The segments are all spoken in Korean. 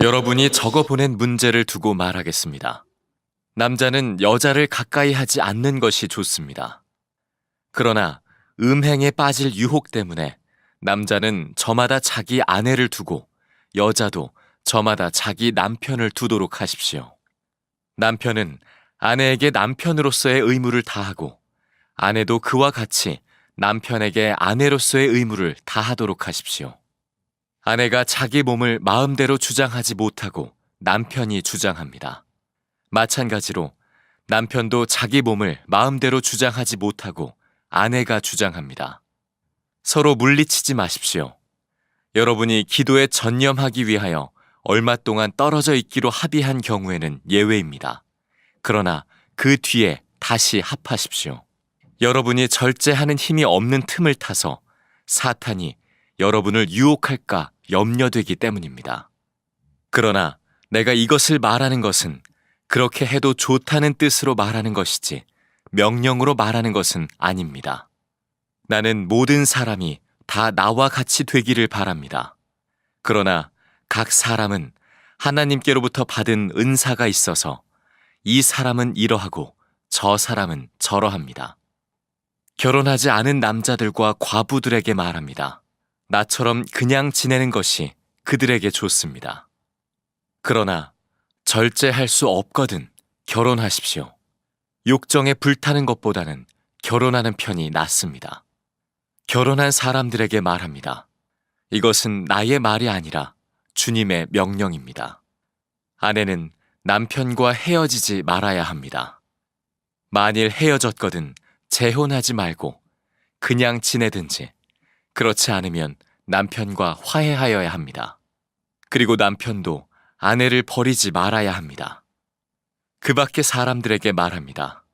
여러분이 적어 보낸 문제를 두고 말하겠습니다. 남자는 여자를 가까이 하지 않는 것이 좋습니다. 그러나 음행에 빠질 유혹 때문에 남자는 저마다 자기 아내를 두고 여자도 저마다 자기 남편을 두도록 하십시오. 남편은 아내에게 남편으로서의 의무를 다하고 아내도 그와 같이 남편에게 아내로서의 의무를 다하도록 하십시오. 아내가 자기 몸을 마음대로 주장하지 못하고 남편이 주장합니다. 마찬가지로 남편도 자기 몸을 마음대로 주장하지 못하고 아내가 주장합니다. 서로 물리치지 마십시오. 여러분이 기도에 전념하기 위하여 얼마 동안 떨어져 있기로 합의한 경우에는 예외입니다. 그러나 그 뒤에 다시 합하십시오. 여러분이 절제하는 힘이 없는 틈을 타서 사탄이 여러분을 유혹할까 염려되기 때문입니다. 그러나 내가 이것을 말하는 것은 그렇게 해도 좋다는 뜻으로 말하는 것이지 명령으로 말하는 것은 아닙니다. 나는 모든 사람이 다 나와 같이 되기를 바랍니다. 그러나 각 사람은 하나님께로부터 받은 은사가 있어서 이 사람은 이러하고 저 사람은 저러합니다. 결혼하지 않은 남자들과 과부들에게 말합니다. 나처럼 그냥 지내는 것이 그들에게 좋습니다. 그러나 절제할 수 없거든 결혼하십시오. 욕정에 불타는 것보다는 결혼하는 편이 낫습니다. 결혼한 사람들에게 말합니다. 이것은 나의 말이 아니라 주님의 명령입니다. 아내는 남편과 헤어지지 말아야 합니다. 만일 헤어졌거든 재혼하지 말고 그냥 지내든지 그렇지 않으면 남편과 화해하여야 합니다. 그리고 남편도 아내를 버리지 말아야 합니다. 그 밖의 사람들에게 말합니다.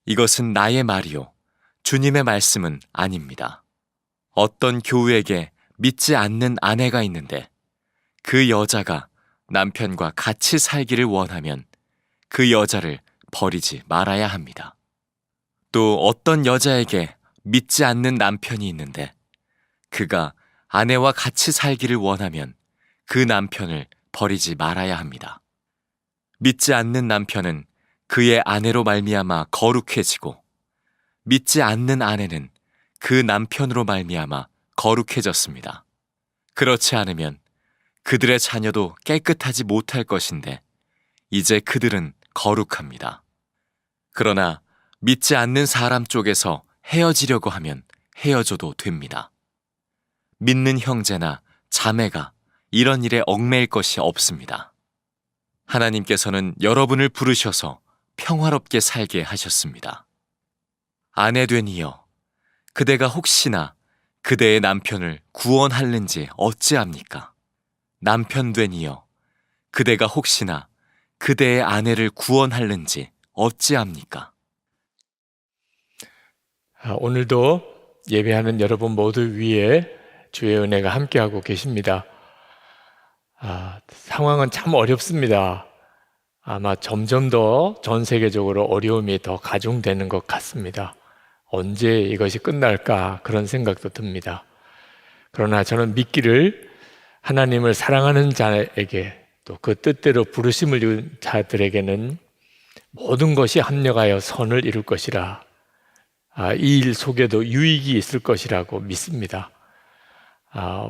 이것은 나의 말이요. 주님의 말씀은 아닙니다. 어떤 교우에게 믿지 않는 아내가 있는데 그 여자가 남편과 같이 살기를 원하면 그 여자를 버리지 말아야 합니다. 또 어떤 여자에게 믿지 않는 남편이 있는데 그가 아내와 같이 살기를 원하면 그 남편을 버리지 말아야 합니다. 믿지 않는 남편은 그의 아내로 말미암아 거룩해지고 믿지 않는 아내는 그 남편으로 말미암아 거룩해졌습니다. 그렇지 않으면 그들의 자녀도 깨끗하지 못할 것인데 이제 그들은 거룩합니다. 그러나 믿지 않는 사람 쪽에서 헤어지려고 하면 헤어져도 됩니다. 믿는 형제나 자매가 이런 일에 얽매일 것이 없습니다. 하나님께서는 여러분을 부르셔서 평화롭게 살게 하셨습니다. 아내 된 이여, 그대가 혹시나 그대의 남편을 구원할는지 어찌합니까? 남편 된 이여, 그대가 혹시나 그대의 아내를 구원할는지 어찌합니까? 오늘도 예배하는 여러분 모두 위에 주의 은혜가 함께하고 계십니다. 상황은 참 어렵습니다. 아마 점점 더 전 세계적으로 어려움이 더 가중되는 것 같습니다. 언제 이것이 끝날까 그런 생각도 듭니다. 그러나 저는 믿기를 하나님을 사랑하는 자에게 또 그 뜻대로 부르심을 이룬 자들에게는 모든 것이 합력하여 선을 이룰 것이라, 이 일 속에도 유익이 있을 것이라고 믿습니다.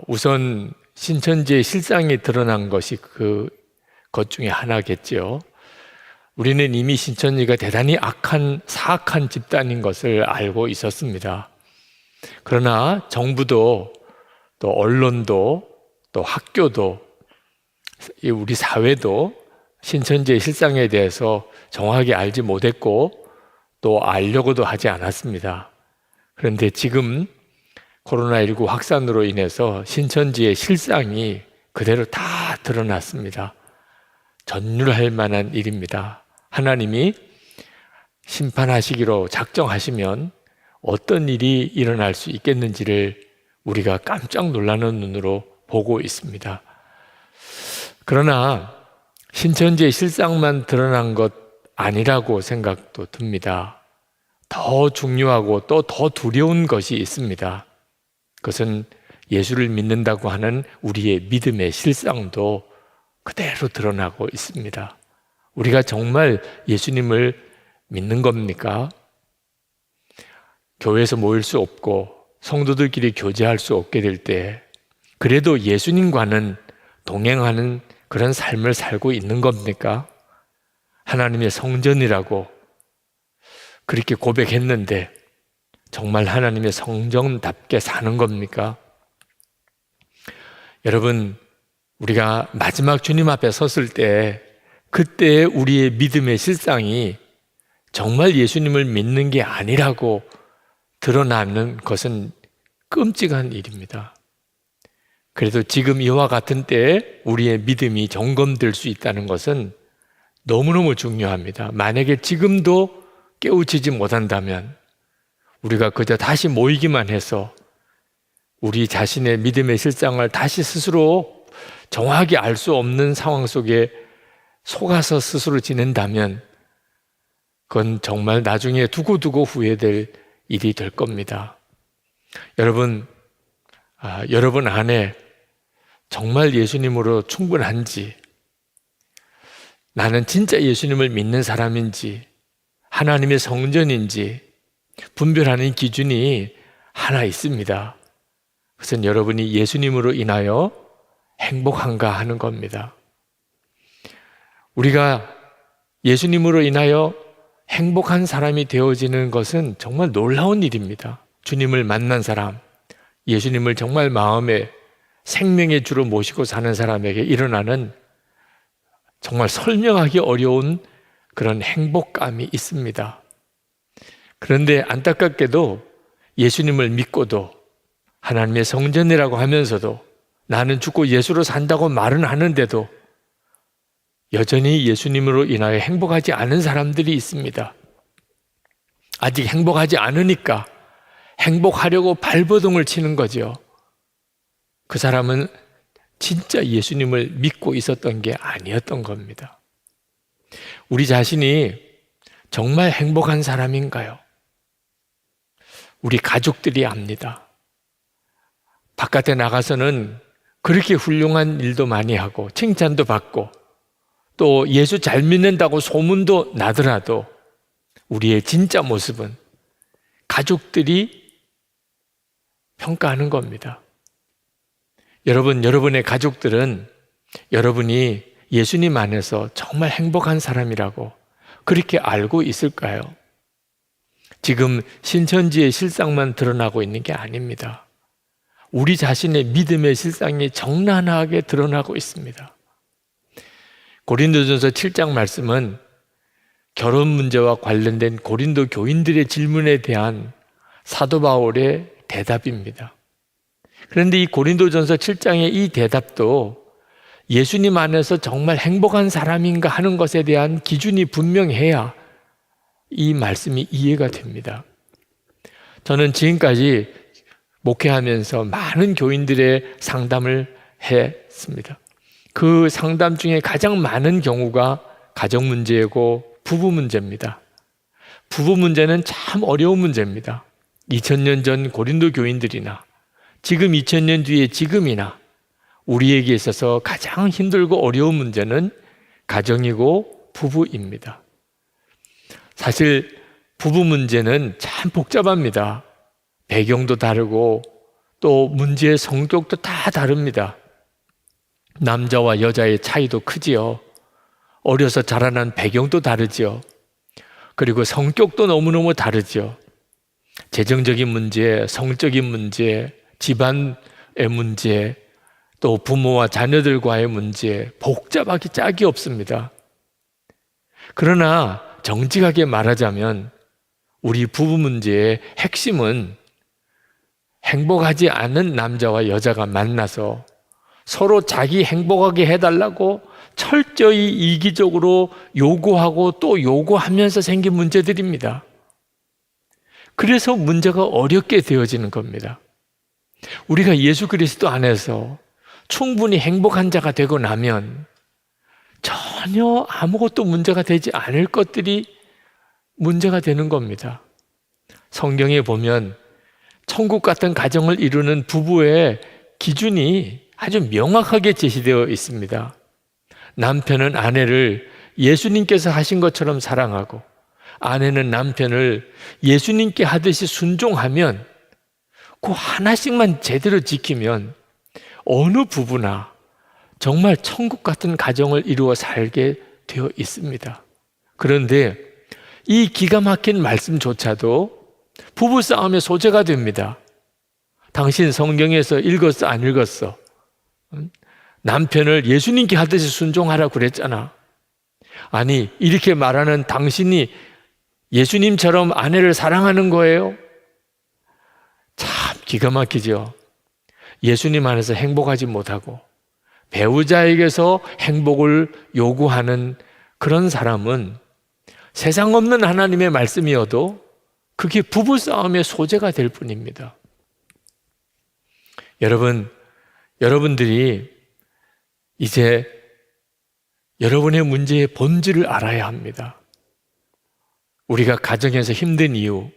우선 신천지의 실상이 드러난 것이 그것 중에 하나겠죠. 우리는 이미 신천지가 대단히 사악한 집단인 것을 알고 있었습니다. 그러나 정부도 또 언론도 또 학교도 우리 사회도 신천지의 실상에 대해서 정확하게 알지 못했고 또 알려고도 하지 않았습니다. 그런데 지금 코로나19 확산으로 인해서 신천지의 실상이 그대로 다 드러났습니다. 전율할 만한 일입니다. 하나님이 심판하시기로 작정하시면 어떤 일이 일어날 수 있겠는지를 우리가 깜짝 놀라는 눈으로 보고 있습니다. 그러나 신천지의 실상만 드러난 것 아니라고 생각도 듭니다. 더 중요하고 또 더 두려운 것이 있습니다. 그것은 예수를 믿는다고 하는 우리의 믿음의 실상도 그대로 드러나고 있습니다. 우리가 정말 예수님을 믿는 겁니까? 교회에서 모일 수 없고 성도들끼리 교제할 수 없게 될 때 그래도 예수님과는 동행하는 그런 삶을 살고 있는 겁니까? 하나님의 성전이라고 그렇게 고백했는데 정말 하나님의 성전답게 사는 겁니까? 여러분, 우리가 마지막 주님 앞에 섰을 때 그때 우리의 믿음의 실상이 정말 예수님을 믿는 게 아니라고 드러나는 것은 끔찍한 일입니다. 그래도 지금 이와 같은 때에 우리의 믿음이 점검될 수 있다는 것은 너무너무 중요합니다. 만약에 지금도 깨우치지 못한다면 우리가 그저 다시 모이기만 해서 우리 자신의 믿음의 실상을 다시 스스로 정확히 알 수 없는 상황 속에 속아서 스스로 지낸다면 그건 정말 나중에 두고두고 후회될 일이 될 겁니다. 여러분 안에 정말 예수님으로 충분한지, 나는 진짜 예수님을 믿는 사람인지, 하나님의 성전인지 분별하는 기준이 하나 있습니다. 그것은 여러분이 예수님으로 인하여 행복한가 하는 겁니다. 우리가 예수님으로 인하여 행복한 사람이 되어지는 것은 정말 놀라운 일입니다. 주님을 만난 사람, 예수님을 정말 마음에 생명의 주로 모시고 사는 사람에게 일어나는 정말 설명하기 어려운 그런 행복감이 있습니다. 그런데 안타깝게도 예수님을 믿고도 하나님의 성전이라고 하면서도 나는 죽고 예수로 산다고 말은 하는데도 여전히 예수님으로 인하여 행복하지 않은 사람들이 있습니다. 아직 행복하지 않으니까 행복하려고 발버둥을 치는 거죠. 그 사람은 진짜 예수님을 믿고 있었던 게 아니었던 겁니다. 우리 자신이 정말 행복한 사람인가요? 우리 가족들이 압니다. 바깥에 나가서는 그렇게 훌륭한 일도 많이 하고 칭찬도 받고 또 예수 잘 믿는다고 소문도 나더라도 우리의 진짜 모습은 가족들이 평가하는 겁니다. 여러분, 여러분의 가족들은 여러분이 예수님 안에서 정말 행복한 사람이라고 그렇게 알고 있을까요? 지금 신천지의 실상만 드러나고 있는 게 아닙니다. 우리 자신의 믿음의 실상이 적나라하게 드러나고 있습니다. 고린도전서 7장 말씀은 결혼 문제와 관련된 고린도 교인들의 질문에 대한 사도 바울의 대답입니다. 그런데 이 고린도전서 7장의 이 대답도 예수님 안에서 정말 행복한 사람인가 하는 것에 대한 기준이 분명해야 이 말씀이 이해가 됩니다. 저는 지금까지 목회하면서 많은 교인들의 상담을 했습니다. 그 상담 중에 가장 많은 경우가 가정 문제고 부부 문제입니다. 부부 문제는 참 어려운 문제입니다. 2000년 전 고린도 교인들이나 지금 2000년 뒤에 지금이나 우리에게 있어서 가장 힘들고 어려운 문제는 가정이고 부부입니다. 사실 부부 문제는 참 복잡합니다. 배경도 다르고 또 문제의 성격도 다 다릅니다. 남자와 여자의 차이도 크지요. 어려서 자라난 배경도 다르지요. 그리고 성격도 너무너무 다르죠. 재정적인 문제, 성적인 문제, 집안의 문제, 또 부모와 자녀들과의 문제, 복잡하기 짝이 없습니다. 그러나 정직하게 말하자면 우리 부부 문제의 핵심은 행복하지 않은 남자와 여자가 만나서 서로 자기 행복하게 해달라고 철저히 이기적으로 요구하고 또 요구하면서 생긴 문제들입니다. 그래서 문제가 어렵게 되어지는 겁니다. 우리가 예수 그리스도 안에서 충분히 행복한 자가 되고 나면 전혀 아무것도 문제가 되지 않을 것들이 문제가 되는 겁니다. 성경에 보면 천국 같은 가정을 이루는 부부의 기준이 아주 명확하게 제시되어 있습니다. 남편은 아내를 예수님께서 하신 것처럼 사랑하고 아내는 남편을 예수님께 하듯이 순종하면 그 하나씩만 제대로 지키면 어느 부부나 정말 천국 같은 가정을 이루어 살게 되어 있습니다. 그런데 이 기가 막힌 말씀조차도 부부싸움의 소재가 됩니다. 당신 성경에서 읽었어, 안 읽었어? 남편을 예수님께 하듯이 순종하라고 그랬잖아. 아니, 이렇게 말하는 당신이 예수님처럼 아내를 사랑하는 거예요? 참 기가 막히죠. 예수님 안에서 행복하지 못하고 배우자에게서 행복을 요구하는 그런 사람은 세상 없는 하나님의 말씀이어도 그게 부부싸움의 소재가 될 뿐입니다. 여러분들이 이제 여러분의 문제의 본질을 알아야 합니다. 우리가 가정에서 힘든 이유,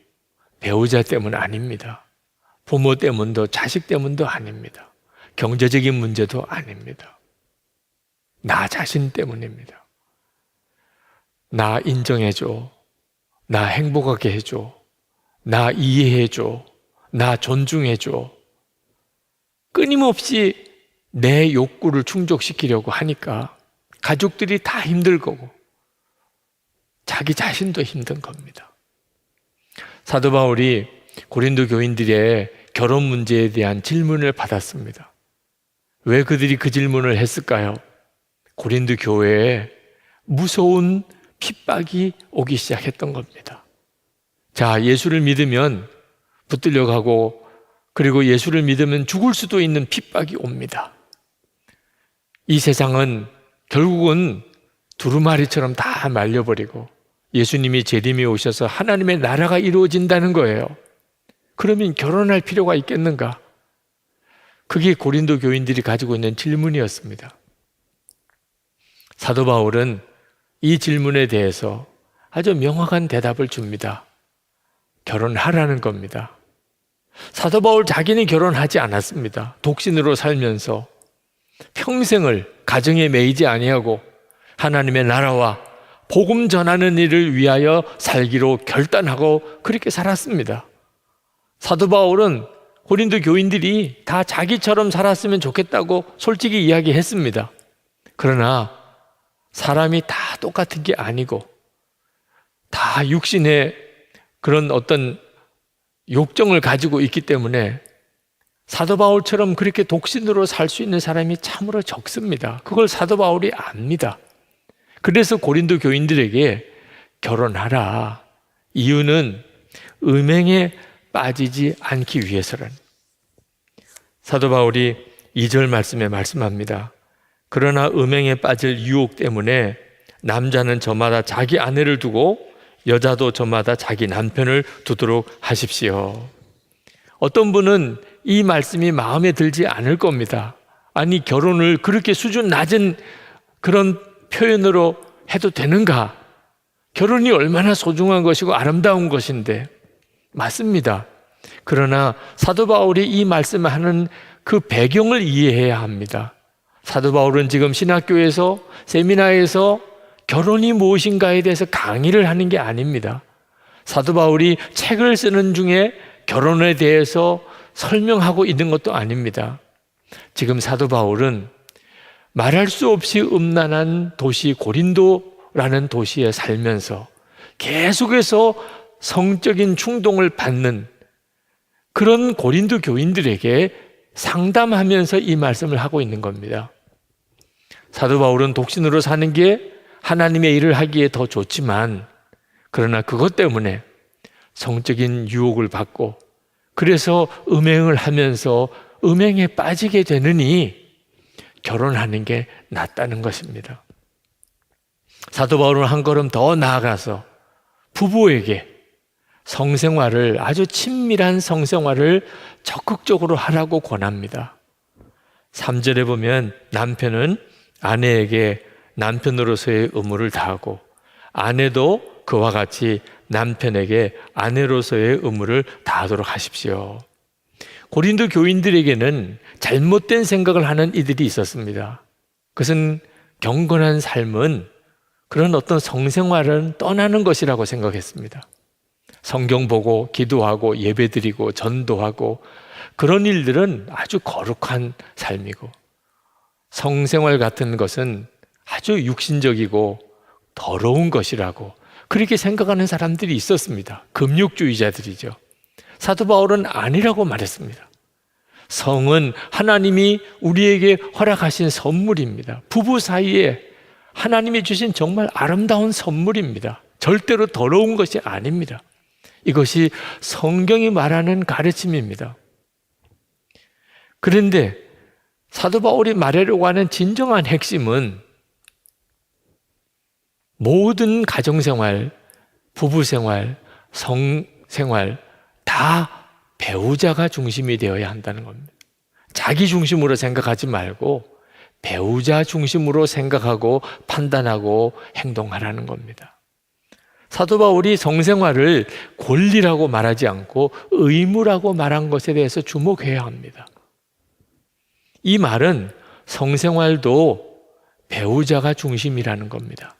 배우자 때문 아닙니다. 부모 때문도 자식 때문도 아닙니다. 경제적인 문제도 아닙니다. 나 자신 때문입니다. 나 인정해줘. 나 행복하게 해줘. 나 이해해줘. 나 존중해줘. 끊임없이 내 욕구를 충족시키려고 하니까 가족들이 다 힘들 거고 자기 자신도 힘든 겁니다. 사도 바울이 고린도 교인들의 결혼 문제에 대한 질문을 받았습니다. 왜 그들이 그 질문을 했을까요? 고린도 교회에 무서운 핍박이 오기 시작했던 겁니다. 자, 예수를 믿으면 붙들려 가고 그리고 예수를 믿으면 죽을 수도 있는 핍박이 옵니다. 이 세상은 결국은 두루마리처럼 다 말려버리고 예수님이 재림에 오셔서 하나님의 나라가 이루어진다는 거예요. 그러면 결혼할 필요가 있겠는가? 그게 고린도 교인들이 가지고 있는 질문이었습니다. 사도 바울은 이 질문에 대해서 아주 명확한 대답을 줍니다. 결혼하라는 겁니다. 사도 바울 자기는 결혼하지 않았습니다. 독신으로 살면서 평생을 가정에 매이지 아니하고 하나님의 나라와 복음 전하는 일을 위하여 살기로 결단하고 그렇게 살았습니다. 사도 바울은 고린도 교인들이 다 자기처럼 살았으면 좋겠다고 솔직히 이야기했습니다. 그러나 사람이 다 똑같은 게 아니고 다 육신의 그런 어떤 욕정을 가지고 있기 때문에 사도 바울처럼 그렇게 독신으로 살 수 있는 사람이 참으로 적습니다. 그걸 사도 바울이 압니다. 그래서 고린도 교인들에게 결혼하라. 이유는 음행에 빠지지 않기 위해서라는. 사도 바울이 2절 말씀에 말씀합니다. 그러나 음행에 빠질 유혹 때문에 남자는 저마다 자기 아내를 두고 여자도 저마다 자기 남편을 두도록 하십시오. 어떤 분은 이 말씀이 마음에 들지 않을 겁니다. 아니, 결혼을 그렇게 수준 낮은 그런 표현으로 해도 되는가? 결혼이 얼마나 소중한 것이고 아름다운 것인데. 맞습니다. 그러나 사도 바울이 이 말씀을 하는 그 배경을 이해해야 합니다. 사도 바울은 지금 신학교에서 세미나에서 결혼이 무엇인가에 대해서 강의를 하는 게 아닙니다. 사도 바울이 책을 쓰는 중에 결혼에 대해서 설명하고 있는 것도 아닙니다. 지금 사도 바울은 말할 수 없이 음란한 도시 고린도라는 도시에 살면서 계속해서 성적인 충동을 받는 그런 고린도 교인들에게 상담하면서 이 말씀을 하고 있는 겁니다. 사도 바울은 독신으로 사는 게 하나님의 일을 하기에 더 좋지만 그러나 그것 때문에 성적인 유혹을 받고 그래서 음행을 하면서 음행에 빠지게 되느니 결혼하는 게 낫다는 것입니다. 사도 바울은 한 걸음 더 나아가서 부부에게 성생활을 아주 친밀한 성생활을 적극적으로 하라고 권합니다. 3절에 보면 남편은 아내에게 남편으로서의 의무를 다하고 아내도 그와 같이 남편에게 아내로서의 의무를 다하도록 하십시오. 고린도 교인들에게는 잘못된 생각을 하는 이들이 있었습니다. 그것은 경건한 삶은 그런 어떤 성생활은 떠나는 것이라고 생각했습니다. 성경 보고 기도하고 예배드리고 전도하고 그런 일들은 아주 거룩한 삶이고, 성생활 같은 것은 아주 육신적이고 더러운 것이라고 그렇게 생각하는 사람들이 있었습니다. 금욕주의자들이죠. 사도 바울은 아니라고 말했습니다. 성은 하나님이 우리에게 허락하신 선물입니다. 부부 사이에 하나님이 주신 정말 아름다운 선물입니다. 절대로 더러운 것이 아닙니다. 이것이 성경이 말하는 가르침입니다. 그런데 사도 바울이 말하려고 하는 진정한 핵심은 모든 가정생활, 부부생활, 성생활 다 배우자가 중심이 되어야 한다는 겁니다. 자기 중심으로 생각하지 말고 배우자 중심으로 생각하고 판단하고 행동하라는 겁니다. 사도 바울이 성생활을 권리라고 말하지 않고 의무라고 말한 것에 대해서 주목해야 합니다. 이 말은 성생활도 배우자가 중심이라는 겁니다.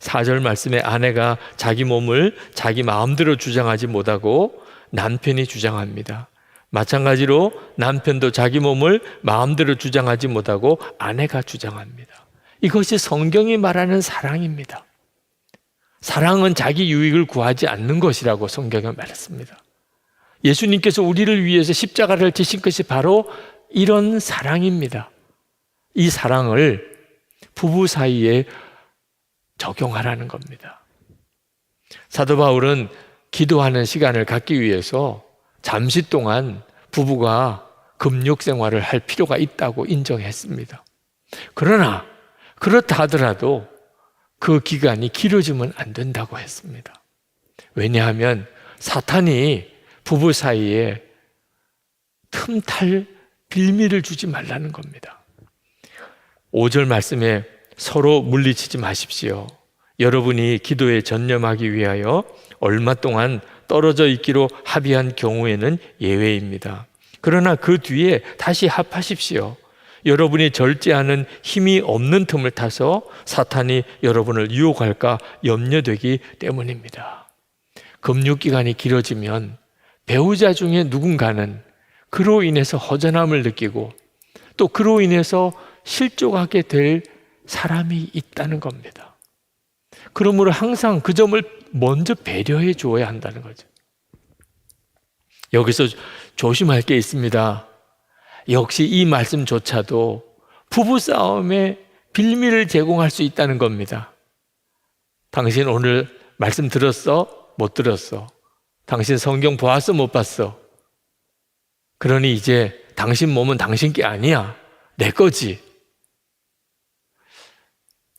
4절 말씀에 아내가 자기 몸을 자기 마음대로 주장하지 못하고 남편이 주장합니다. 마찬가지로 남편도 자기 몸을 마음대로 주장하지 못하고 아내가 주장합니다. 이것이 성경이 말하는 사랑입니다. 사랑은 자기 유익을 구하지 않는 것이라고 성경에 말했습니다. 예수님께서 우리를 위해서 십자가를 지신 것이 바로 이런 사랑입니다. 이 사랑을 부부 사이에 적용하라는 겁니다. 사도 바울은 기도하는 시간을 갖기 위해서 잠시 동안 부부가 금욕 생활을 할 필요가 있다고 인정했습니다. 그러나 그렇다 하더라도 그 기간이 길어지면 안 된다고 했습니다. 왜냐하면 사탄이 부부 사이에 틈탈 빌미를 주지 말라는 겁니다. 5절 말씀에 서로 물리치지 마십시오. 여러분이 기도에 전념하기 위하여 얼마 동안 떨어져 있기로 합의한 경우에는 예외입니다. 그러나 그 뒤에 다시 합하십시오. 여러분이 절제하는 힘이 없는 틈을 타서 사탄이 여러분을 유혹할까 염려되기 때문입니다. 금육기간이 길어지면 배우자 중에 누군가는 그로 인해서 허전함을 느끼고 또 그로 인해서 실족하게 될 사람이 있다는 겁니다. 그러므로 항상 그 점을 먼저 배려해 주어야 한다는 거죠. 여기서 조심할 게 있습니다. 역시 이 말씀조차도 부부싸움에 빌미를 제공할 수 있다는 겁니다. 당신 오늘 말씀 들었어? 못 들었어? 당신 성경 보았어? 못 봤어? 그러니 이제 당신 몸은 당신 게 아니야. 내 거지.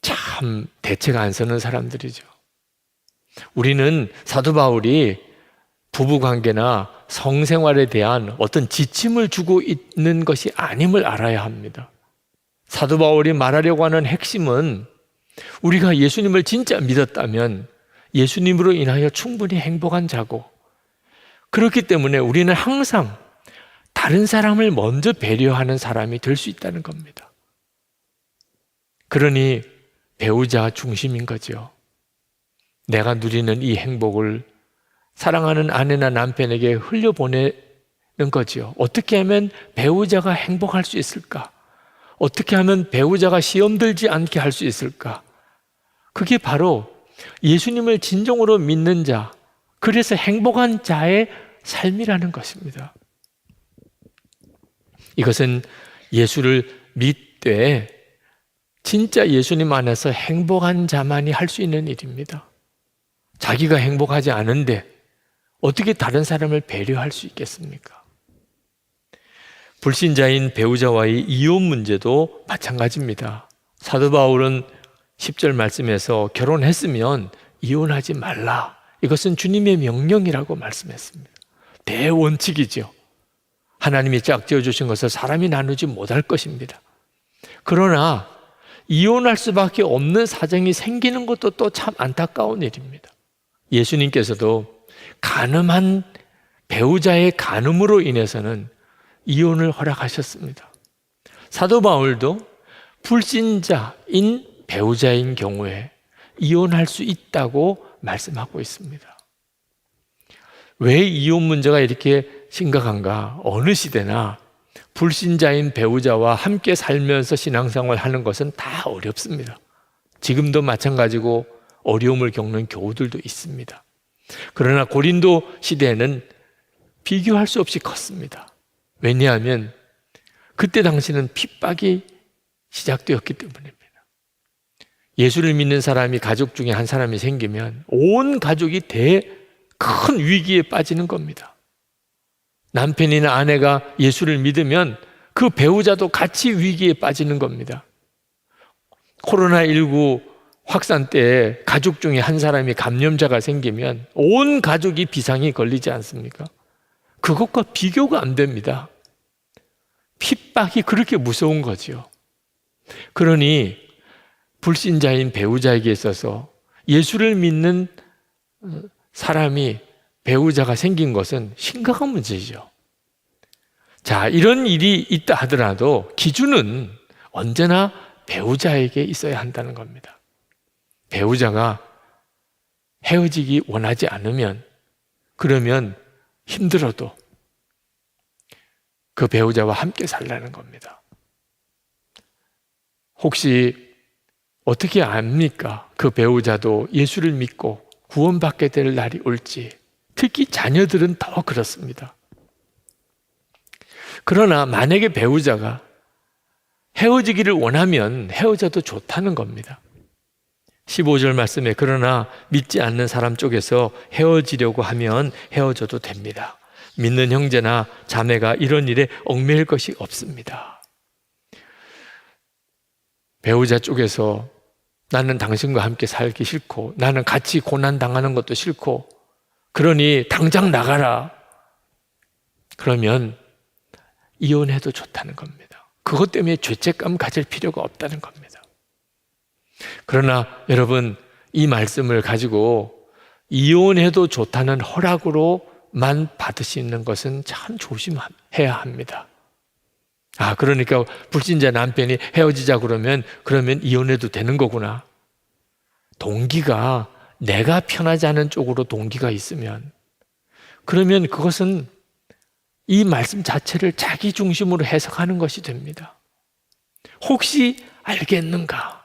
참 대책 안 서는 사람들이죠. 우리는 사도 바울이 부부관계나 성생활에 대한 어떤 지침을 주고 있는 것이 아님을 알아야 합니다. 사도 바울이 말하려고 하는 핵심은 우리가 예수님을 진짜 믿었다면 예수님으로 인하여 충분히 행복한 자고, 그렇기 때문에 우리는 항상 다른 사람을 먼저 배려하는 사람이 될 수 있다는 겁니다. 그러니 배우자 중심인 거죠. 내가 누리는 이 행복을 사랑하는 아내나 남편에게 흘려보내는 거죠. 어떻게 하면 배우자가 행복할 수 있을까? 어떻게 하면 배우자가 시험 들지 않게 할 수 있을까? 그게 바로 예수님을 진정으로 믿는 자, 그래서 행복한 자의 삶이라는 것입니다. 이것은 예수를 믿되 진짜 예수님 안에서 행복한 자만이 할 수 있는 일입니다. 자기가 행복하지 않은데 어떻게 다른 사람을 배려할 수 있겠습니까? 불신자인 배우자와의 이혼 문제도 마찬가지입니다. 사도 바울은 10절 말씀에서 결혼했으면 이혼하지 말라. 이것은 주님의 명령이라고 말씀했습니다. 대원칙이죠. 하나님이 짝지어 주신 것을 사람이 나누지 못할 것입니다. 그러나 이혼할 수밖에 없는 사정이 생기는 것도 또 참 안타까운 일입니다. 예수님께서도 간음한 배우자의 간음으로 인해서는 이혼을 허락하셨습니다. 사도 바울도 불신자인 배우자인 경우에 이혼할 수 있다고 말씀하고 있습니다. 왜 이혼 문제가 이렇게 심각한가? 어느 시대나 불신자인 배우자와 함께 살면서 신앙생활 하는 것은 다 어렵습니다. 지금도 마찬가지고 어려움을 겪는 교우들도 있습니다. 그러나 고린도 시대에는 비교할 수 없이 컸습니다. 왜냐하면 그때 당시는 핍박이 시작되었기 때문입니다. 예수를 믿는 사람이 가족 중에 한 사람이 생기면 온 가족이 큰 위기에 빠지는 겁니다. 남편이나 아내가 예수를 믿으면 그 배우자도 같이 위기에 빠지는 겁니다. 코로나19 확산 때 가족 중에 한 사람이 감염자가 생기면 온 가족이 비상이 걸리지 않습니까? 그것과 비교가 안 됩니다. 핍박이 그렇게 무서운 거지요. 그러니 불신자인 배우자에게 있어서 예수를 믿는 사람이 배우자가 생긴 것은 심각한 문제죠. 자, 이런 일이 있다 하더라도 기준은 언제나 배우자에게 있어야 한다는 겁니다. 배우자가 헤어지기 원하지 않으면, 그러면 힘들어도 그 배우자와 함께 살라는 겁니다. 혹시 어떻게 압니까? 그 배우자도 예수를 믿고 구원받게 될 날이 올지. 특히 자녀들은 더 그렇습니다. 그러나 만약에 배우자가 헤어지기를 원하면 헤어져도 좋다는 겁니다. 15절 말씀에 그러나 믿지 않는 사람 쪽에서 헤어지려고 하면 헤어져도 됩니다. 믿는 형제나 자매가 이런 일에 얽매일 것이 없습니다. 배우자 쪽에서 나는 당신과 함께 살기 싫고 나는 같이 고난당하는 것도 싫고 그러니 당장 나가라. 그러면 이혼해도 좋다는 겁니다. 그것 때문에 죄책감 가질 필요가 없다는 겁니다. 그러나 여러분, 이 말씀을 가지고 이혼해도 좋다는 허락으로만 받으시는 것은 참 조심해야 합니다. 그러니까 불신자 남편이 헤어지자 그러면 이혼해도 되는 거구나. 동기가 내가 편하지 않은 쪽으로 동기가 있으면 그러면 그것은 이 말씀 자체를 자기 중심으로 해석하는 것이 됩니다. 혹시 알겠는가?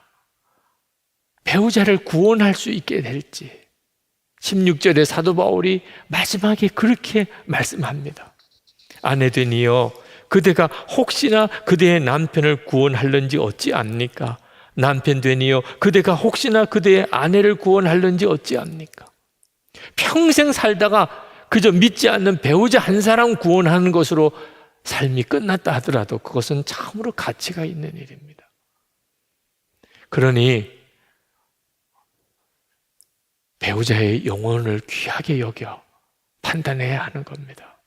배우자를 구원할 수 있게 될지. 16절에 사도 바울이 마지막에 그렇게 말씀합니다. 아내되니여 그대가 혹시나 그대의 남편을 구원할는지 어찌 압니까? 남편되니여 그대가 혹시나 그대의 아내를 구원할는지 어찌 압니까? 평생 살다가 그저 믿지 않는 배우자 한 사람 구원하는 것으로 삶이 끝났다 하더라도 그것은 참으로 가치가 있는 일입니다. 그러니 배우자의 영혼을 귀하게 여겨 판단해야 하는 겁니다.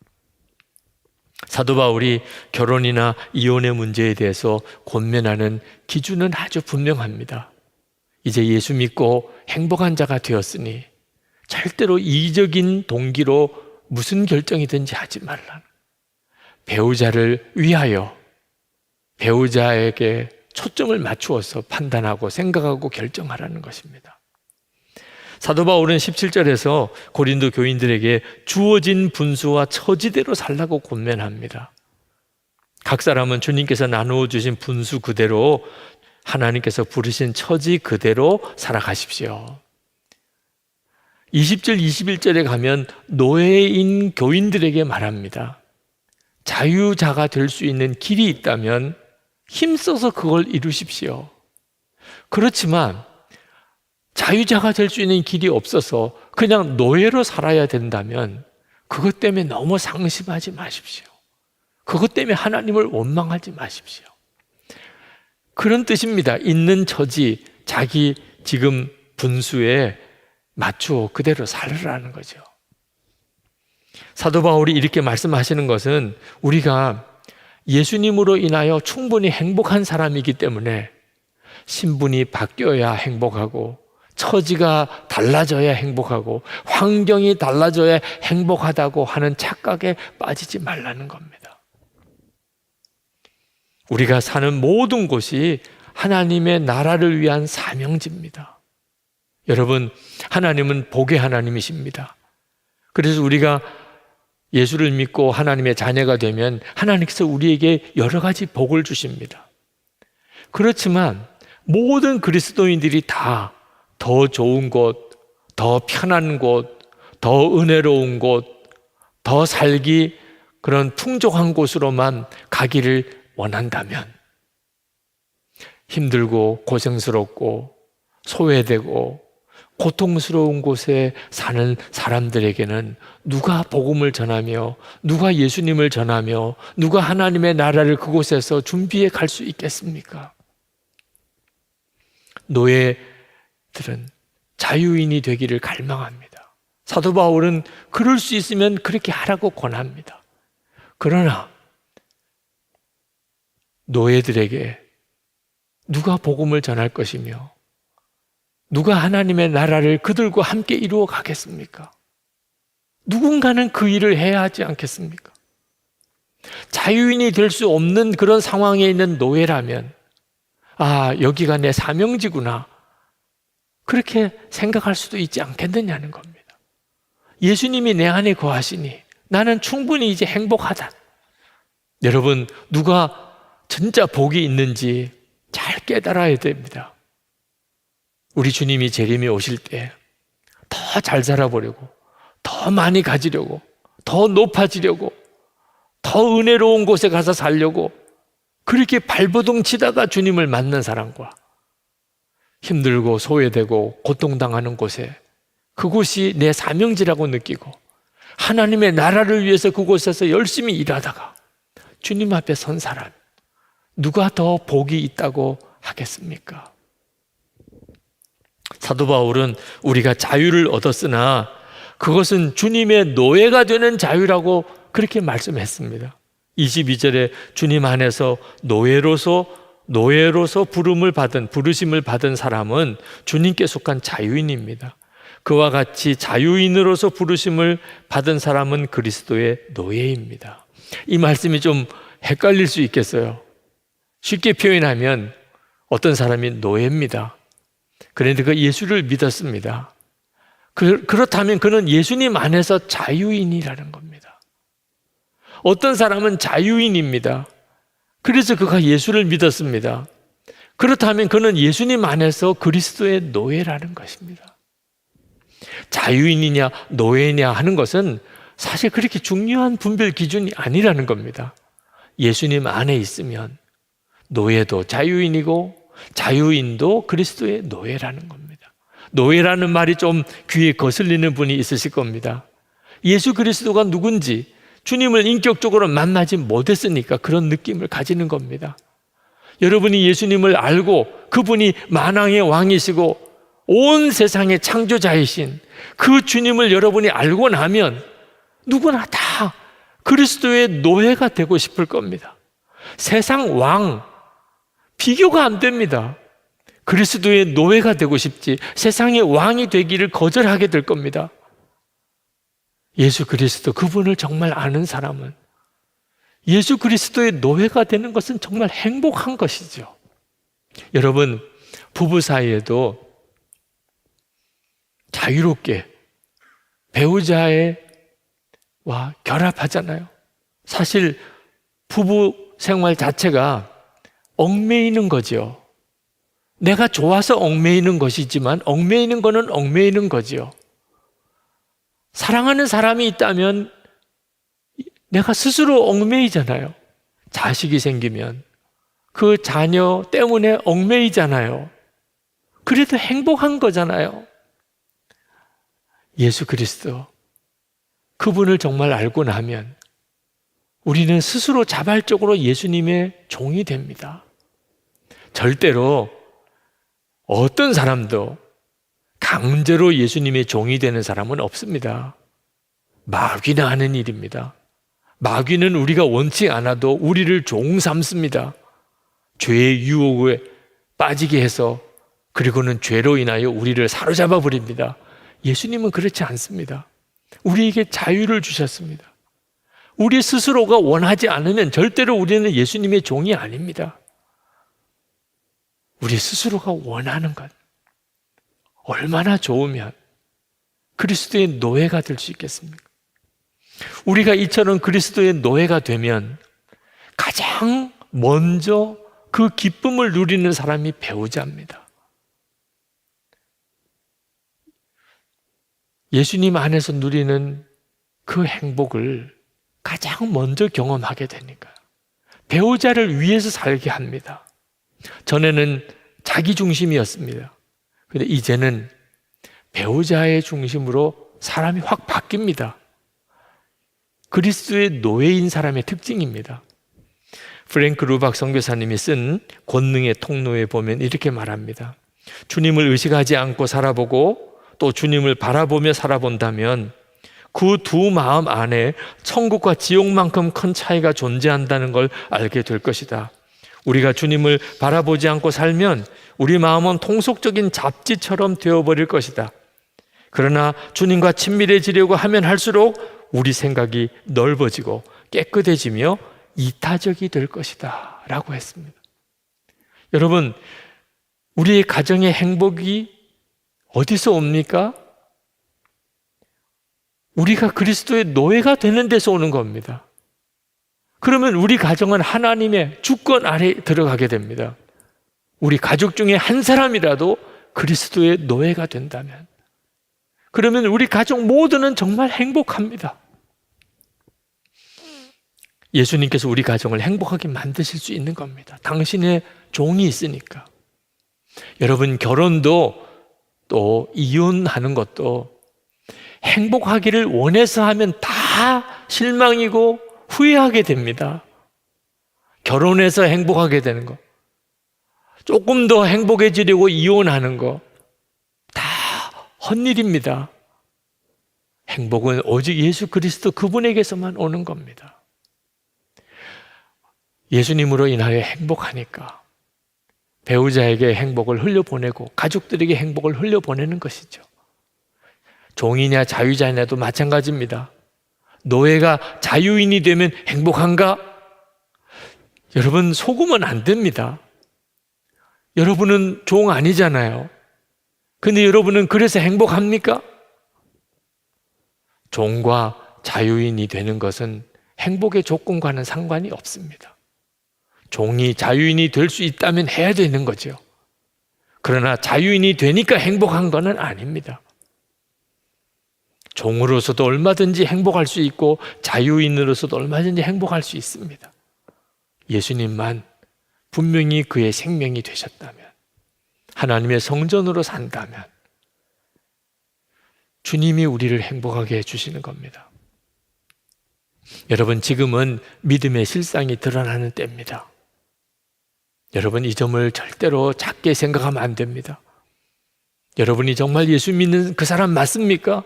사도 바울이 결혼이나 이혼의 문제에 대해서 권면하는 기준은 아주 분명합니다. 이제 예수 믿고 행복한 자가 되었으니 절대로 이적인 동기로 무슨 결정이든지 하지 말라. 배우자를 위하여 배우자에게 초점을 맞추어서 판단하고 생각하고 결정하라는 것입니다. 사도 바울은 17절에서 고린도 교인들에게 주어진 분수와 처지대로 살라고 권면합니다. 각 사람은 주님께서 나누어 주신 분수 그대로 하나님께서 부르신 처지 그대로 살아가십시오. 20절, 21절에 가면 노예인 교인들에게 말합니다. 자유자가 될 수 있는 길이 있다면 힘써서 그걸 이루십시오. 그렇지만 자유자가 될 수 있는 길이 없어서 그냥 노예로 살아야 된다면 그것 때문에 너무 상심하지 마십시오. 그것 때문에 하나님을 원망하지 마십시오. 그런 뜻입니다. 있는 처지, 자기 지금 분수에 맞추어 그대로 살으라는 거죠. 사도 바울이 이렇게 말씀하시는 것은 우리가 예수님으로 인하여 충분히 행복한 사람이기 때문에 신분이 바뀌어야 행복하고 처지가 달라져야 행복하고 환경이 달라져야 행복하다고 하는 착각에 빠지지 말라는 겁니다. 우리가 사는 모든 곳이 하나님의 나라를 위한 사명지입니다. 여러분, 하나님은 복의 하나님이십니다. 그래서 우리가 예수를 믿고 하나님의 자녀가 되면 하나님께서 우리에게 여러 가지 복을 주십니다. 그렇지만 모든 그리스도인들이 다 더 좋은 곳, 더 편한 곳, 더 은혜로운 곳, 더 살기 그런 풍족한 곳으로만 가기를 원한다면 힘들고 고생스럽고 소외되고 고통스러운 곳에 사는 사람들에게는 누가 복음을 전하며 누가 예수님을 전하며 누가 하나님의 나라를 그곳에서 준비해 갈 수 있겠습니까? 노예들은 자유인이 되기를 갈망합니다. 사도 바울은 그럴 수 있으면 그렇게 하라고 권합니다. 그러나 노예들에게 누가 복음을 전할 것이며 누가 하나님의 나라를 그들과 함께 이루어 가겠습니까? 누군가는 그 일을 해야 하지 않겠습니까? 자유인이 될 수 없는 그런 상황에 있는 노예라면 여기가 내 사명지구나 그렇게 생각할 수도 있지 않겠느냐는 겁니다. 예수님이 내 안에 거하시니 나는 충분히 이제 행복하다. 여러분, 누가 진짜 복이 있는지 잘 깨달아야 됩니다. 우리 주님이 재림이 오실 때 더 잘 살아보려고, 더 많이 가지려고, 더 높아지려고, 더 은혜로운 곳에 가서 살려고 그렇게 발버둥 치다가 주님을 만난 사람과 힘들고 소외되고 고통당하는 곳에 그곳이 내 사명지라고 느끼고 하나님의 나라를 위해서 그곳에서 열심히 일하다가 주님 앞에 선 사람, 누가 더 복이 있다고 하겠습니까? 사도 바울은 우리가 자유를 얻었으나 그것은 주님의 노예가 되는 자유라고 그렇게 말씀했습니다. 22절에 주님 안에서 노예로서 부르심을 받은 사람은 주님께 속한 자유인입니다. 그와 같이 자유인으로서 부르심을 받은 사람은 그리스도의 노예입니다. 이 말씀이 좀 헷갈릴 수 있겠어요. 쉽게 표현하면 어떤 사람이 노예입니다. 그런데 그 예수를 믿었습니다. 그렇다면 그는 예수님 안에서 자유인이라는 겁니다. 어떤 사람은 자유인입니다. 그래서 그가 예수를 믿었습니다. 그렇다면 그는 예수님 안에서 그리스도의 노예라는 것입니다. 자유인이냐 노예냐 하는 것은 사실 그렇게 중요한 분별 기준이 아니라는 겁니다. 예수님 안에 있으면 노예도 자유인이고 자유인도 그리스도의 노예라는 겁니다. 노예라는 말이 좀 귀에 거슬리는 분이 있으실 겁니다. 예수 그리스도가 누군지 주님을 인격적으로 만나지 못했으니까 그런 느낌을 가지는 겁니다. 여러분이 예수님을 알고 그분이 만왕의 왕이시고 온 세상의 창조자이신 그 주님을 여러분이 알고 나면 누구나 다 그리스도의 노예가 되고 싶을 겁니다. 세상 왕 비교가 안 됩니다. 그리스도의 노예가 되고 싶지 세상의 왕이 되기를 거절하게 될 겁니다. 예수 그리스도 그분을 정말 아는 사람은 예수 그리스도의 노예가 되는 것은 정말 행복한 것이죠. 여러분, 부부 사이에도 자유롭게 배우자와 결합하잖아요. 사실 부부 생활 자체가 얽매이는 거죠. 내가 좋아서 얽매이는 것이지만 얽매이는 거는 얽매이는 거죠. 사랑하는 사람이 있다면 내가 스스로 얽매이잖아요. 자식이 생기면 그 자녀 때문에 얽매이잖아요. 그래도 행복한 거잖아요. 예수 그리스도 그분을 정말 알고 나면 우리는 스스로 자발적으로 예수님의 종이 됩니다. 절대로 어떤 사람도 강제로 예수님의 종이 되는 사람은 없습니다. 마귀나 하는 일입니다. 마귀는 우리가 원치 않아도 우리를 종 삼습니다. 죄의 유혹에 빠지게 해서 그리고는 죄로 인하여 우리를 사로잡아 버립니다. 예수님은 그렇지 않습니다. 우리에게 자유를 주셨습니다. 우리 스스로가 원하지 않으면 절대로 우리는 예수님의 종이 아닙니다. 우리 스스로가 원하는 것, 얼마나 좋으면 그리스도의 노예가 될 수 있겠습니까? 우리가 이처럼 그리스도의 노예가 되면 가장 먼저 그 기쁨을 누리는 사람이 배우자입니다. 예수님 안에서 누리는 그 행복을 가장 먼저 경험하게 되니까요. 배우자를 위해서 살게 합니다. 전에는 자기 중심이었습니다. 그런데 이제는 배우자의 중심으로 사람이 확 바뀝니다. 그리스도의 노예인 사람의 특징입니다. 프랭크 루박 선교사님이 쓴 권능의 통로에 보면 이렇게 말합니다. 주님을 의식하지 않고 살아보고 또 주님을 바라보며 살아본다면 그 두 마음 안에 천국과 지옥만큼 큰 차이가 존재한다는 걸 알게 될 것이다. 우리가 주님을 바라보지 않고 살면 우리 마음은 통속적인 잡지처럼 되어버릴 것이다. 그러나 주님과 친밀해지려고 하면 할수록 우리 생각이 넓어지고 깨끗해지며 이타적이 될 것이다 라고 했습니다. 여러분, 우리의 가정의 행복이 어디서 옵니까? 우리가 그리스도의 노예가 되는 데서 오는 겁니다. 그러면 우리 가정은 하나님의 주권 아래 들어가게 됩니다. 우리 가족 중에 한 사람이라도 그리스도의 노예가 된다면, 그러면 우리 가족 모두는 정말 행복합니다. 예수님께서 우리 가정을 행복하게 만드실 수 있는 겁니다. 당신의 종이 있으니까. 여러분, 결혼도 또 이혼하는 것도 행복하기를 원해서 하면 다 실망이고 후회하게 됩니다. 결혼해서 행복하게 되는 거, 조금 더 행복해지려고 이혼하는 거, 다 헛일입니다. 행복은 오직 예수 그리스도 그분에게서만 오는 겁니다. 예수님으로 인하여 행복하니까 배우자에게 행복을 흘려보내고 가족들에게 행복을 흘려보내는 것이죠. 종이냐 자유자냐도 마찬가지입니다. 노예가 자유인이 되면 행복한가? 여러분, 속으면 안 됩니다. 여러분은 종 아니잖아요. 근데 여러분은 그래서 행복합니까? 종과 자유인이 되는 것은 행복의 조건과는 상관이 없습니다. 종이 자유인이 될 수 있다면 해야 되는 거죠. 그러나 자유인이 되니까 행복한 것은 아닙니다. 종으로서도 얼마든지 행복할 수 있고 자유인으로서도 얼마든지 행복할 수 있습니다. 예수님만 분명히 그의 생명이 되셨다면, 하나님의 성전으로 산다면 주님이 우리를 행복하게 해주시는 겁니다. 여러분, 지금은 믿음의 실상이 드러나는 때입니다. 여러분, 이 점을 절대로 작게 생각하면 안 됩니다. 여러분이 정말 예수 믿는 그 사람 맞습니까?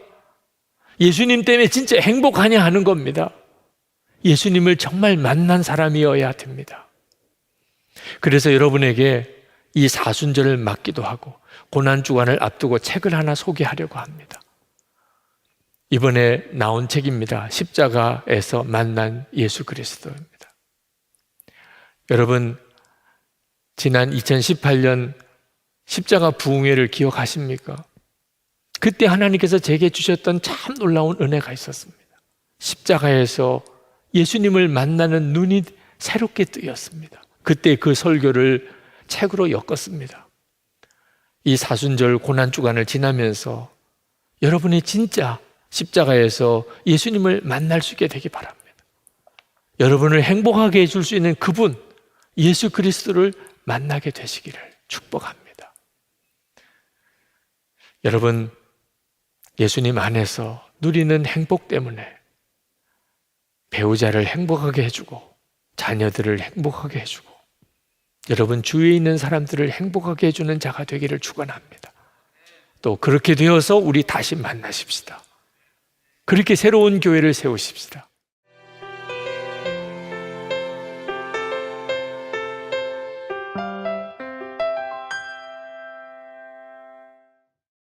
예수님 때문에 진짜 행복하냐 하는 겁니다. 예수님을 정말 만난 사람이어야 됩니다. 그래서 여러분에게 이 사순절을 맞기도 하고 고난주간을 앞두고 책을 하나 소개하려고 합니다. 이번에 나온 책입니다. 십자가에서 만난 예수 그리스도입니다. 여러분, 지난 2018년 십자가 부흥회를 기억하십니까? 그때 하나님께서 제게 주셨던 참 놀라운 은혜가 있었습니다. 십자가에서 예수님을 만나는 눈이 새롭게 뜨였습니다. 그때 그 설교를 책으로 엮었습니다. 이 사순절 고난주간을 지나면서 여러분이 진짜 십자가에서 예수님을 만날 수 있게 되기 바랍니다. 여러분을 행복하게 해줄 수 있는 그분, 예수 그리스도를 만나게 되시기를 축복합니다. 여러분, 예수님 안에서 누리는 행복 때문에 배우자를 행복하게 해주고 자녀들을 행복하게 해주고 여러분 주위에 있는 사람들을 행복하게 해주는 자가 되기를 축원합니다. 또 그렇게 되어서 우리 다시 만나십시다. 그렇게 새로운 교회를 세우십시다.